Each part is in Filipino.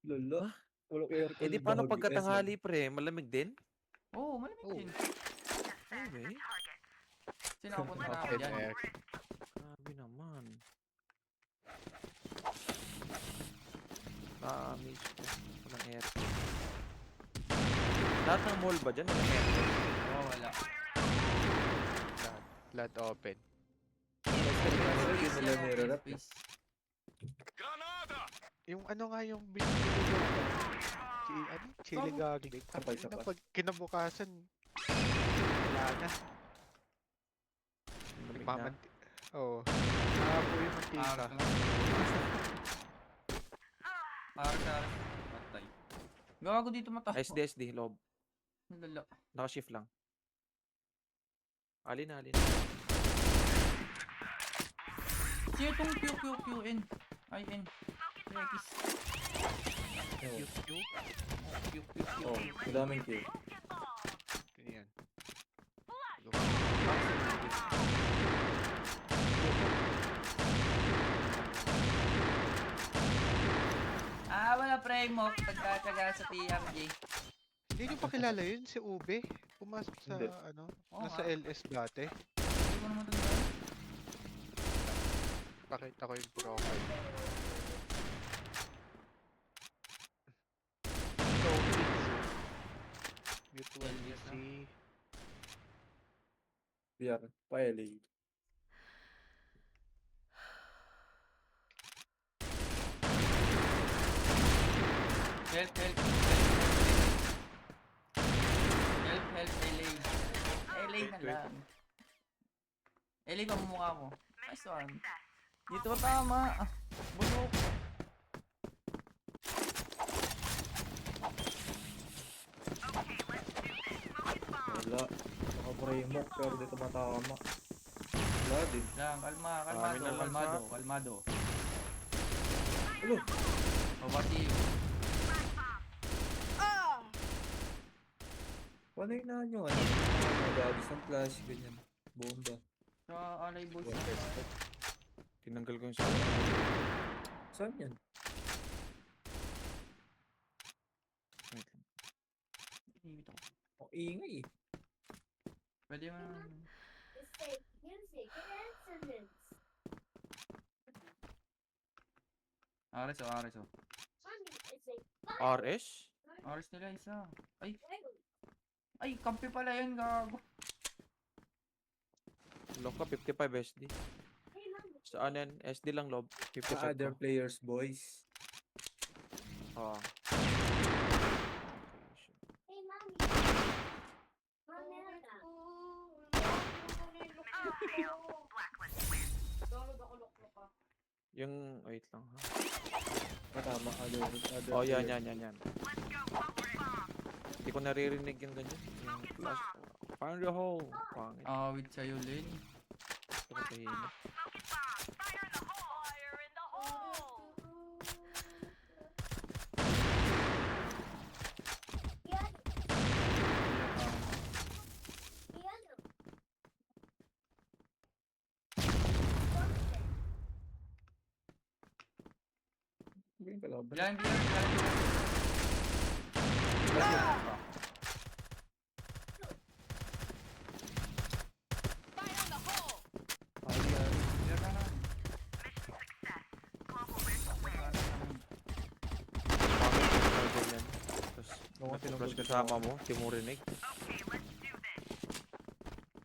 Lala. Ha? Walang Eh aircon di na paano bahagi. pagka tanghali pre? Malamig din? Oo, malamig Oo. din. Okay. Sinapunta na ako Open dyan. air. Grabe naman. Promise ko. Walang aircon. Lahat ng mall ba dyan? Walang aircon? Oo, wala. Lahat open. Ano Space yun nila yan, open nire-rep? space. Yung ano nga yung binibili ko chili Bago. garlic. Sabay, Ang sabay. pag kinabukasan, wala na. Malamig na. Nagmamanti. Oo. Nakapo yung mantika. Aras na lang. Aras. Patay. Gawa ko dito mata. SD, loob. Lala. Naka-shift lang. Alin na. Sino itong QQQN? Ay, N. X. QQQ. Oh, madaming kill. Ganyan. Wala pre mo. Pagkatsaga sa TRJ. Hindi nyo pa kilala yun, si Ube. Pumasok sa, Hindi. Oo nasa nga. LS dati. Hindi ko naman tanda. Pakita ko yung profile. So, Mutual LS na. si... PR. Pa-LA. Help, LA. LA na Wait. lang. LA pa mukha mo. Nice one. Dito ba tama? Busok. Wala. Naka-framework pero di tumatama. Wala din. Lang, Marami kalmado, na lang kalmado. Ano? Mabati. Paano yun na nyo? Ano? Gagis ng flash, ganyan. Bomba. Sa alay boys. One tested. Tinanggal ko yung sound. Saan yan? Wait lang. Inibit ako. Ang ingay eh. Pwede mo. Ares. RS? Ares nila isa. Ay, kampi pala yun, gago. Loka 55 SD. Saan yan? SD lang loob. 55 Other ko. players, boys. Ah. Yung, wait lang ha. Matama. Other Oh, yan. players. Hindi ko naririnig yung ganyan. Yung flash. Find the hole. Pangit. Awit sa'yo, Lin. Gusto ko tahimik. Hindi yung kalaban. Bilang. Ayan. Pangit yung ganyan. Tapos, Oo, nag-flash tinanggal ko kasama sa- mo. Di mo rinig.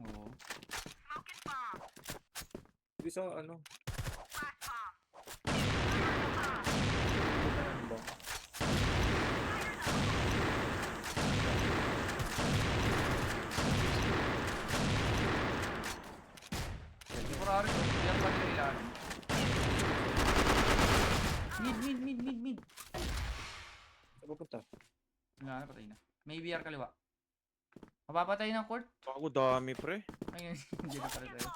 Oo. Hindi sa ano. Ano ba? Siguro Ares, yan pa nila ilan. Mid. Saan pupunta? Wala na, patay na. May VR kaliwa. Mapapatay ng court? Ako dami pre. Ayun, hindi na pala tayo.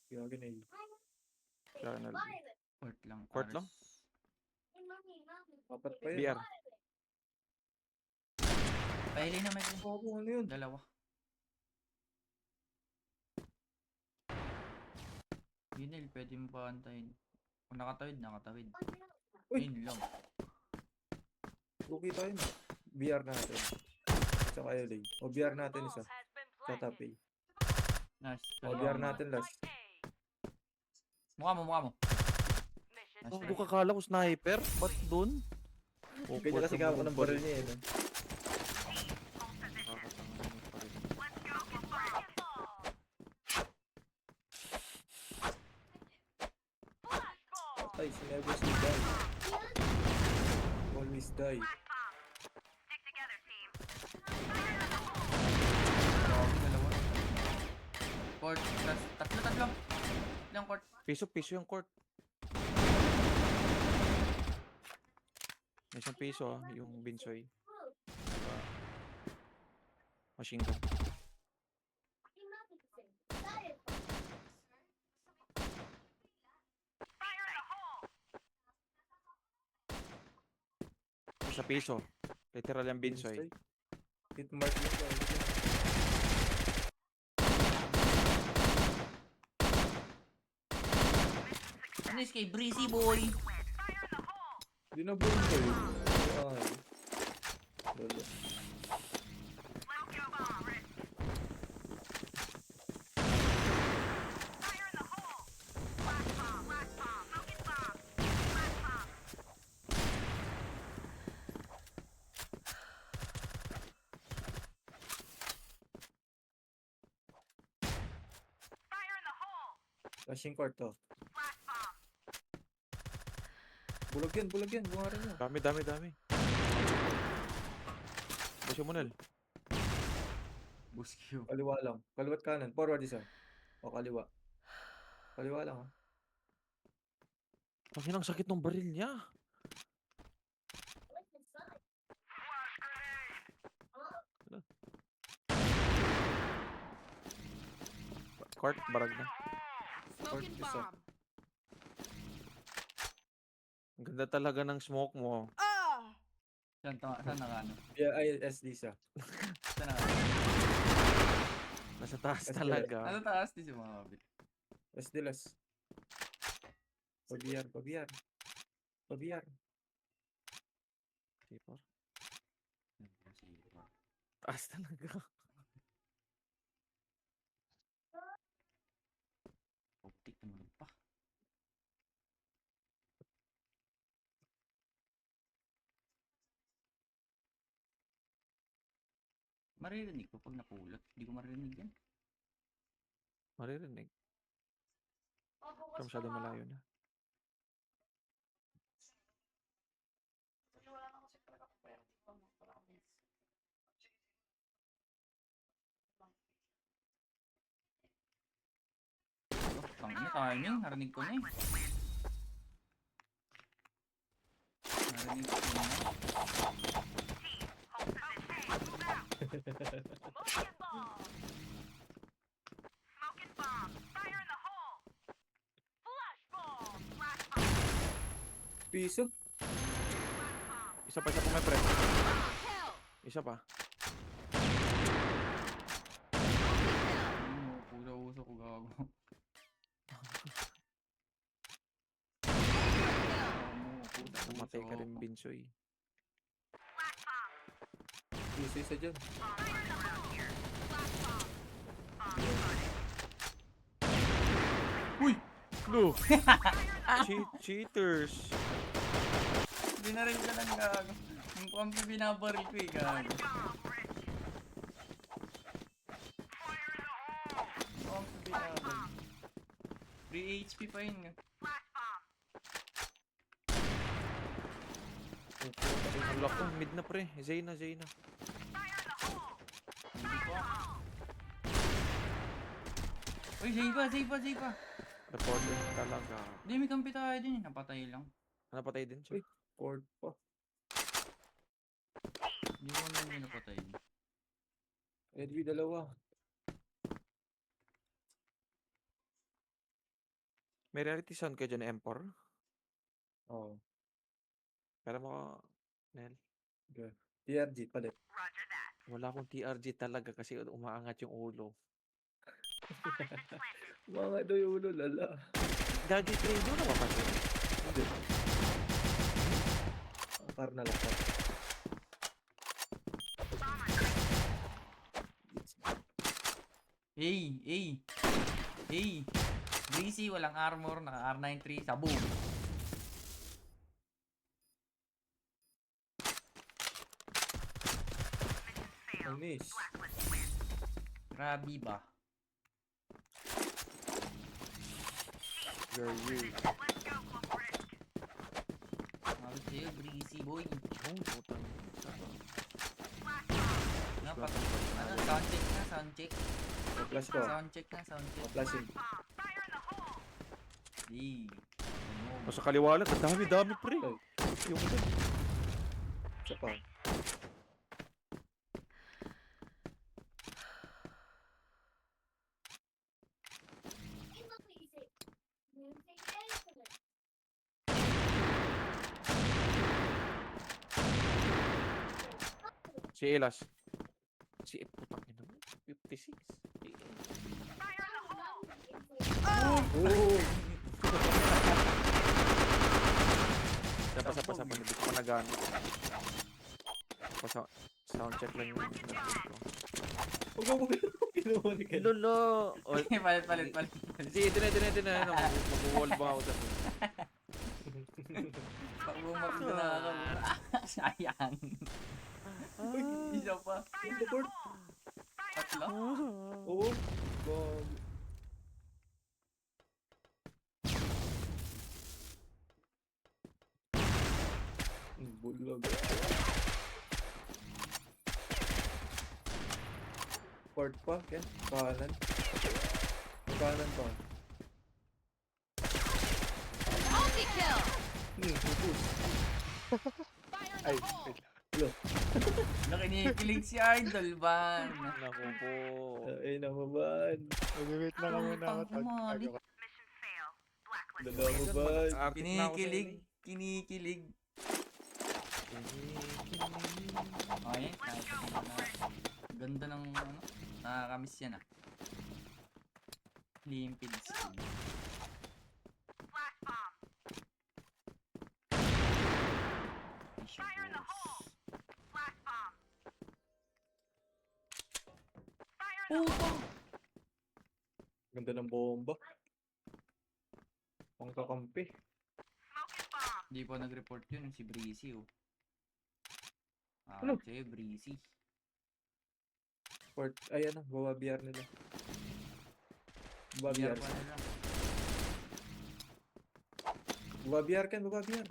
Gagawin na yun. Channel. Court lang. Court Ares. lang? Apat pa yun. BR. Pahili na may Oh, ano yun? dalawa. Ginil, pwede mo pa antayin. Kung nakatawid, nakatawid. Uy! Ayun lang. Luki tayo na. BR natin. Tsaka LA. O BR natin isa. Sa top A. Nice. O BR natin last. Mukha mo, mukha mo. Nice Oh, try. kakala ko sniper. Ba't dun? Kaya kasi kaya ko ng baril niya eh. No? Patay, si Never si die. Always die. Grabe, dalawa. Court. Tatlo. Tatlong court. Piso yung court. May isang piso yung Binsoy. Machine gun. Sa piso. Literal yung Binsoy. Hit mark yun ko. Nice kay Breezy boy. Di na buong ko yun. Ay. Lolo. Flashing court to. Bulag yan. Bungarin mo. Dami. Basyo mo, Nel. Boost Q. Kaliwa lang. Kaliwa't kanan. Forward isa. O kaliwa. Kaliwa lang ha. Ang ang sakit ng baril niya. Court, barag na. Court isa. Ang ganda talaga ng smoke mo. Saan naka ano? Yeah, ISD isa. Saan naka Nasa taas Kasi- talaga. Ano taas di si mga kapit? SD last. Pabiyar. Sipor. Taas talaga. Optic naman pa. Maririnig ko pag napulot. Hindi ko maririnig yan. Maririnig. Ikaw masyado malayo na. Oh, tangina timing. Narinig ko na eh. Narinig ko na. Piso. Isa pa may pre. Isa pa. Pusa ko gago. Namatay ka rin, Binsoy. Piso isa dyan. Uy! No! Cheaters! Hindi na rin ka lang gago. Yung pampi binabaril ko eh gago. Yung pampi binabaril. 3 HP pa yun nga. Ang lako, mid na pre. Zayna. Hindi pa. Uy, save pa. Reported talaga. Hindi, may kampi tayo din eh. Napatay lang. Napatay din siya. Court pa. Hindi ko naman yung napatay. LV dalawa. May reality sound kayo dyan, M4? Oo. Pero mo, Nel, Okay. TRG palit. wala akong TRG talaga kasi umaangat yung ulo. Mga do yung ulo, lala. Gadget radio na ba kasi? Hindi. Par na lang. Par. Hey! Breezy, walang armor, naka R93, sabu. Ang miss. Grabe ba? You're weird. Sabi sa'yo, Breezy boy. Oh, putang. Dapat, soundcheck na, soundcheck. Flash ko. Soundcheck na, soundcheck. Flashing. Hey. O sa kaliwa lang, ang dami pre. Ay. Yung ito. Isa pa. Si Elas. Si putang ina mo. 56. Oh! Sapa, hindi ko pa nagamit. Sound check lang yung Huwag mo kinuha ni Ken. Lolo! O, Palit. Hindi, ito na. Mag-wall ba ako sa Pag bumag na nakakabura. Sayang. Isa pa. In the board. Tatlo. Oo. Bog. Bulag. Port pa, Ken. Kanan. Kanan pa. Multi-kill! Focus. Ay, wait lang. Nakinikilig si Idol ba? Naku po. Ay, naman. Mag-wait lang ako na ako. Mali. Dalawa ba? Akit na ako sa Kinikilig. Ayun, ganda ng ano, nakakamiss yan ah. Limpid skin. Puto! Ganda ng bomba. Pangkakampi. Di pa nag-report yun, si Breezy oh. Ano? Sa'yo, Breezy. Port, ayan na, bawa BR nila. Bawa BR BR. pa nila. Bawa BR, Ken, bawa BR.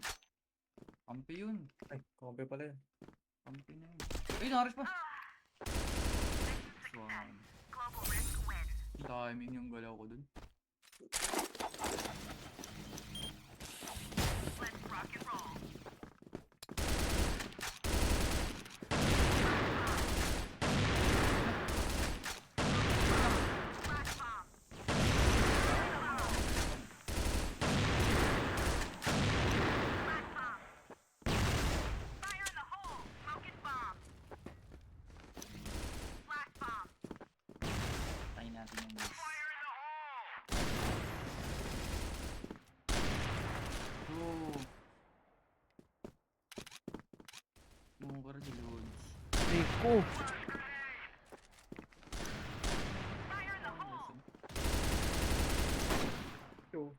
Kampi yun. Ay, kakampi pala yan. Kampi na yun. Ay, nakaris pa! Swan. Timing yung galaw ko dun. Tayin natin yung guys. Bumukar si Lods. Nico! Yo.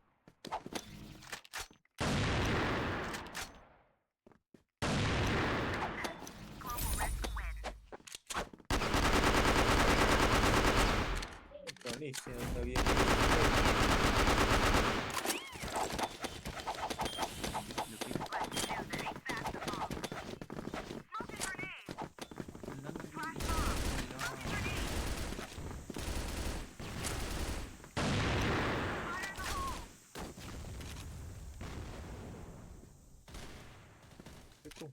Tony, sino naging... Ito.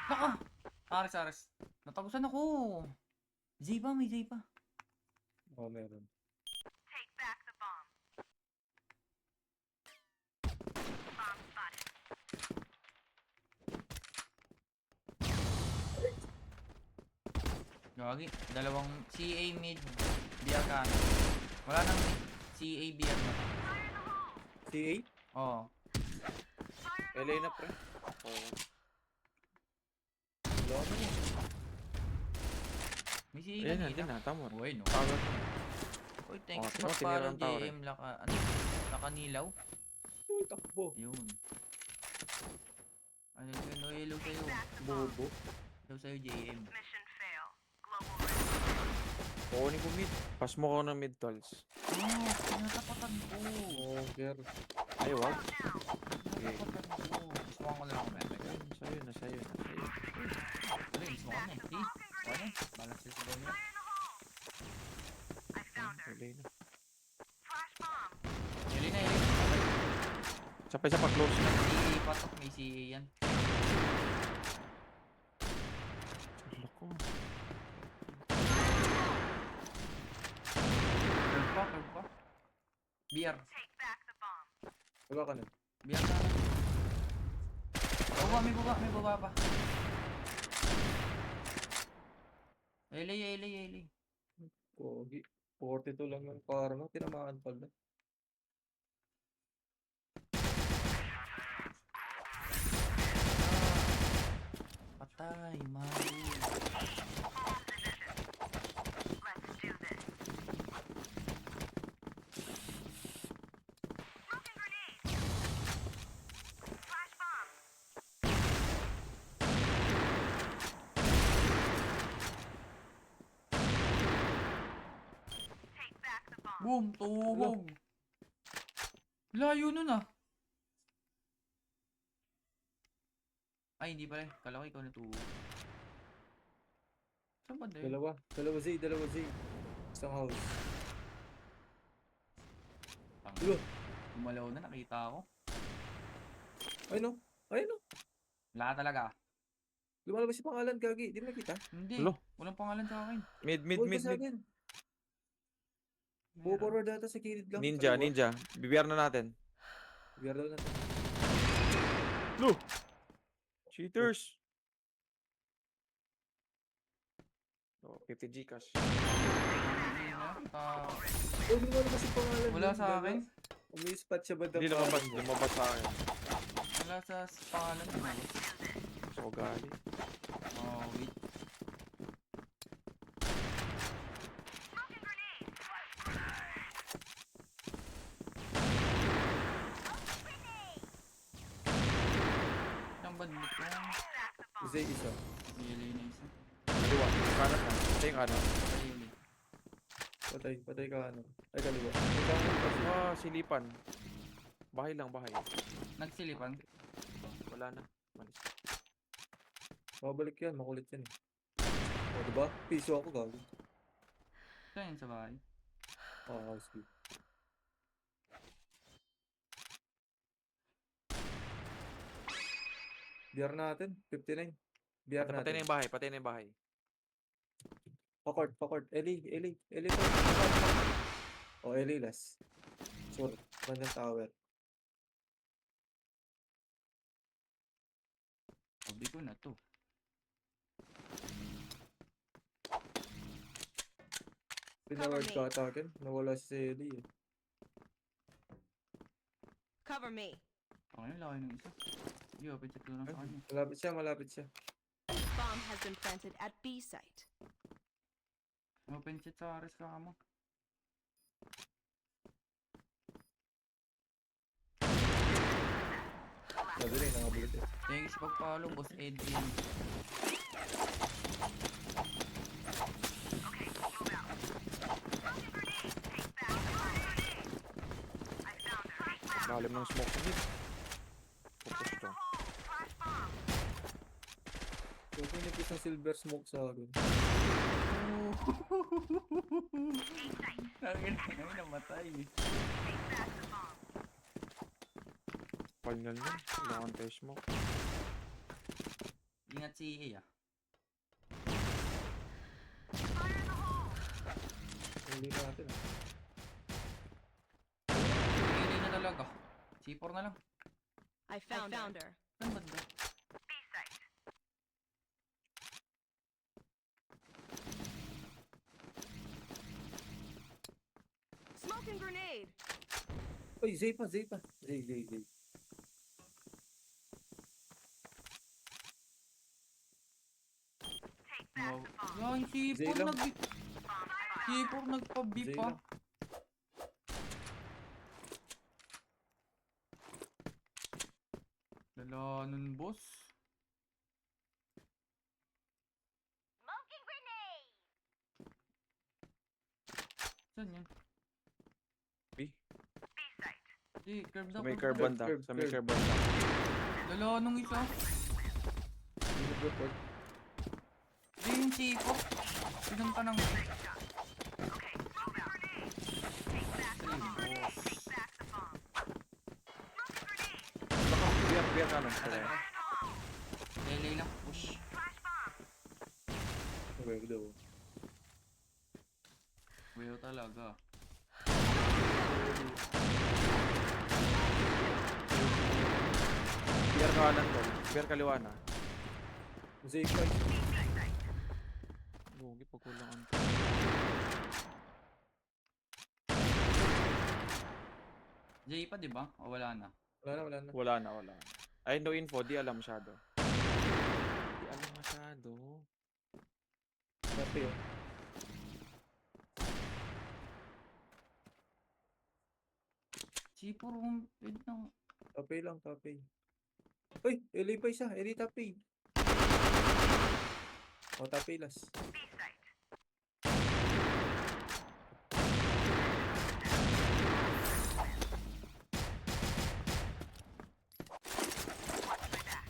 Naka! Ares. Natagusan ako. Zay pa, may Zay pa. Oh, meron. Gagi. Dalawang CA mid. BR ka. Wala nang mid. CA BR na. CA? Oo. LA na pre. Oh. Wala ka na. May CA Ayan na, kanina. dyan na. Tama. Uy, no. Tower na. Uy, thanks Oh, for tinira follow ang tower, JM Laka. Ano? Lakanilaw. Uy, takbo. Yun. Ano yun? No, hello sa'yo. Bobo. Hello sa'yo, JM. Kukunin ko mid. Pass mo ko ng mid tolls. Oh, tinatapatan ko. Over. Ay, wag. Tinatapatan ko. Isuwan ko na lang kumenta. Ayun, sa'yo na, sa'yo na, sa'yo. Wala, isuwan ko na. See? Wala. Balas sa sabaw niya. LA na. Hili na, hili na. Sapay sa pa-close na. CA patok. May CA yan. Loko. Curve pa, curve pa. BR. Wala ka na. BR na. Baba, may baba pa. LA, LA, LA. Pogi. 42 lang yung karma. Tinamaan pala. Patay, mago. Boom, tuhog. Layo nun ah. Ay, hindi pala. Kala ko ikaw natuhog. Saan ba din? Dalawa. Dalawa Z. Isang house. Ulo. Gumalaw na, nakita ako. Ay no. Ay no. Wala ka talaga. Lumalabas yung pangalan, Gagi. Di mo nakita? Hindi. Ulo. Walang pangalan sa akin. Mid. Hold ka sa akin. Meron. Forward data sa kilid lang. Ninja, Kaliwa. ninja. BBR na natin. Bigyan daw natin. Cheaters! Oh, 50 Gcash. Hindi na. Oh, lumalabas yung pangalan. Wala sa akin. Umi-spot siya ba Hindi lumabas sa akin. Wala sa pangalan mo. So, gali. Oh, wait. Ang bandit ko. Isa. Really na isa. Kaliwa. Kanan na. Ito yung kanan. Really. Patay ka ano. Ay, kaliwa. May kanan pa siya. Silipan. Bahay lang, bahay. Nagsilipan. Wala na. Malis. Babalik yan. Makulit yan eh. O, diba? Piso ako, Gagi. Saan yun sa bahay? House view. BR natin. 59. BR Patay na natin. yung bahay. Patay na yung bahay. Pakord. Eli. O, Eli last. Sure. Bandang tower. Sabi ko na to. Pinaward me. ka ata akin. Nawala si Eli eh. Cover me. Ang laki ng isa. Hindi, open check lang sa kanya. Malapit siya. Bomb has been planted at B site. Open chat sa Ares ka mo. Sabi rin, nakabulit eh. Thank you sa pag-follow, Boss Edwin. Lalim ng smoke mid. Focus to. So, kung isang silver smoke sa akin. Nangin namatay. Final na. Kailangan tayo smoke. Ingat si EA ah. Hindi natin ah. Ilay na talaga. C4 na lang. I found her. Saan ba doon? grenade. Uy, Zay pa. Zay. Yan, Zay C4 lang. C4 nagpa-B Zay pa. lang. Lala nun, boss. Saan yan? B. Di, curve Sa daw. may curve curve daw. banda. curve, Sa may curve. curve banda. Lala nung isa. Hindi nag-report. Di yung C4. Pinunta ng B. Ay, boss. Biar ka lang. Lele lang, push. Okay, daw. Well talaga. Biar kanan tol. Biar kaliwa na. Zay pa. Lugi pag kulang ang J pa, di ba? O wala na? Wala na. Wala na. Ay, no info. Di alam masyado. Di alam masyado. Tapi yun. C4 kung pwede nang... Tapay lang. Uy, LA pa isa. LA tapay. O, tapay last.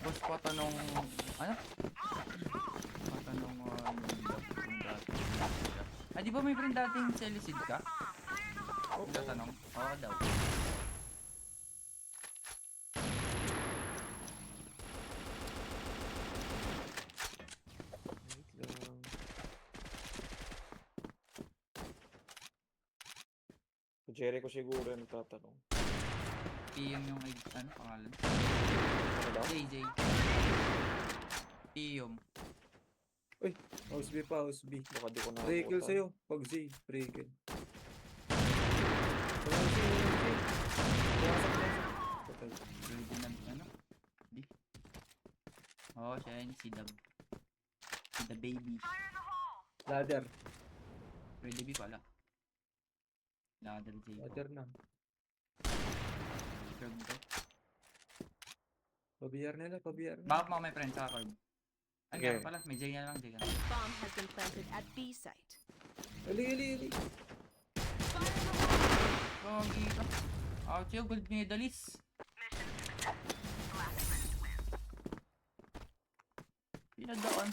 Boss, patanong... Ano? Patanong yung dati. Ah, di ba may friend dating Celisid ka? Oo. Tatanong? Oo daw. Wait lang. Jericho siguro yung tatanong. Piyong yung... Ano pangalan? Ano daw? JJ. Piyong. House B pa, house B. Baka di ko na Breakel sa'yo. Pag Zay, breakel. Walang Zay. Pumasok. Patay. Pwede na... Ano? Di. Oo, siya yun. Si Dab. Si The Baby. Ladder. Pwede B pala. Ladder J. Ladder na. Curve daw. Pabiyar nila. Bakit mga may friend sa curve? Ay, Okay. meron pala. May J na lang. J na lang. Bomb has been planted at B site. Ali. Gogi ka. Out siya. Gold medalist. Pinadaan.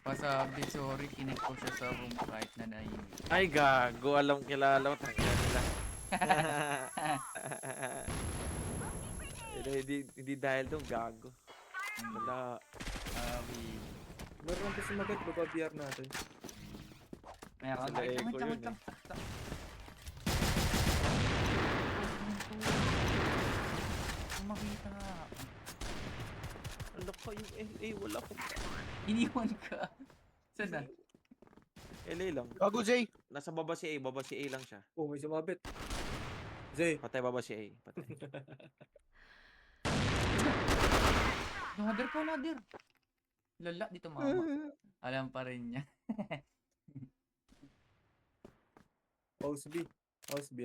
Pasabi, sorry, kinik ko siya sa room kahit na naiinit. Ay, gago. Alam kilala mo. Tangina nila. Hindi dahil doon, gago. Wala. Meron pa sumagat. Bababiyar natin. Meron. Sila Ay, echo tama, yun, tama. Kung makita nga. Alam ko yung LA. Wala ko. Iniwan ka. Saan na? LA lang. Gago, Zay. Nasa baba si A. Baba si A lang siya. Oh, may sumabit. Zay. Patay baba si A. Patay. Nader ko, nader. Lala, dito mama. Alam pa rin niya. House B. HB.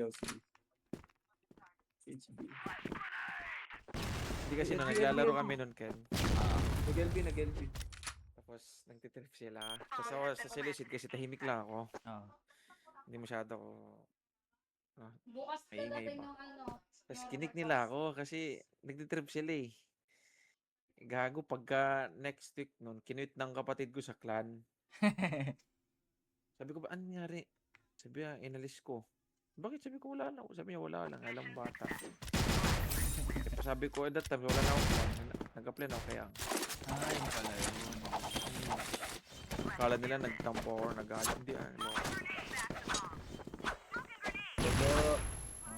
Hindi kasi nung LB, naglalaro LB. kami nun, Ken. Nag-LB. Tapos nagtitrip sila. Tapos ako sa Celisid kasi tahimik lang ako. Oo. Hindi masyado ako. Bukas ka Maingay natin pa. ng ano. Tapos kinik nila ako kasi nagtitrip sila eh. Gago pagka next week nun, kinuit ng kapatid ko sa clan. Sabi ko ba, ano nangyari? Sabi niya, inalis ko. Bakit? Sabi ko, wala lang. Sabi niya, wala lang. Alam bata. Sabi ko, at that time, wala na akong plan. Nag-apply na ako kaya. Ay, pala yun. Akala nila nagtampo or nag-alam. Hindi ano.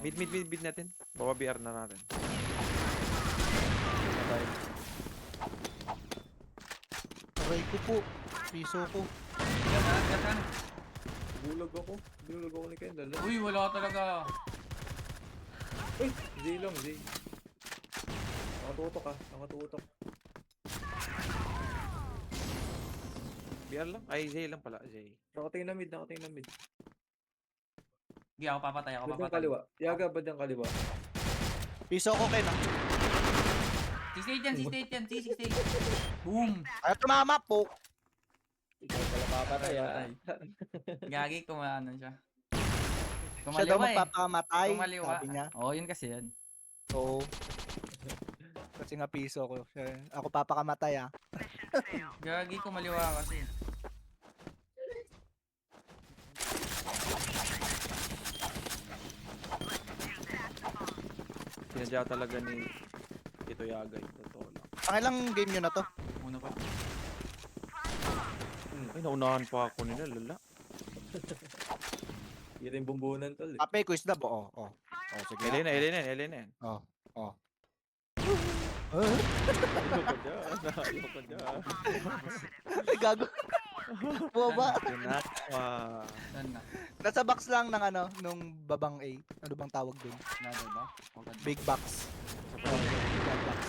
Mid natin. Bawa BR na natin. Patay. Aray ko po. Piso ko. Gatan. Bulog ako. Bulog ako ni Kendall. Uy, wala talaga. Uy, Zay lang, Zay. Nakatutok ka. Nakatutok. BR lang? Ay, Zay lang pala. Zay. Nakatingin na mid, nakatingin na mid. Sige, ako papatay, ako Badang papatay. kaliwa. Yaga, badang kaliwa. Piso ko kayo na. 68 yan, 68 yan. 68. Boom. Ay, tumama po. Ikaw pala papatay, ah. Gagi, kumano siya. Siya daw Kumaliwa eh. magpapakamatay. Kumaliwa. Sabi niya. Oo, yun kasi yan. Oo. Kasi nga piso ko. Ako papakamatay ah. Gagi, kumaliwa kasi. Sinadya talaga ni Tito Yagay. Totoo lang. Ang ilang game nyo na to? Una pa. Ay, naunahan pa ako nila. Lala. Yun yung bumbunan tol. Eh. Ape, quiz dab. Oo, oo. Oh, sige. Elena. Oh, oh. Ayoko dyan. Ayoko dyan. Ay, gago. Baba. Pinakwa. Saan na? Nasa box lang ng ano, nung babang A. Ano bang tawag dun? Nado ba? Okay. Big box. Big box.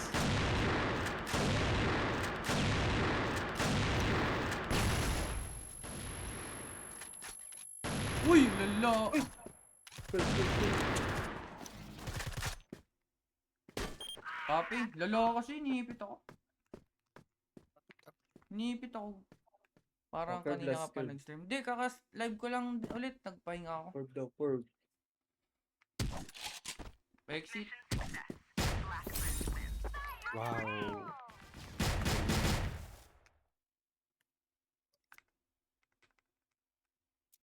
Uy, lala. Papi, lala kasi, inipit ako. Inipit ako. Parang Okay, kanina bless ka pa you. nag-stream. Hindi, kakas-live ko lang ulit. Nagpahinga ako. Perv daw, perv. Exit. Wow.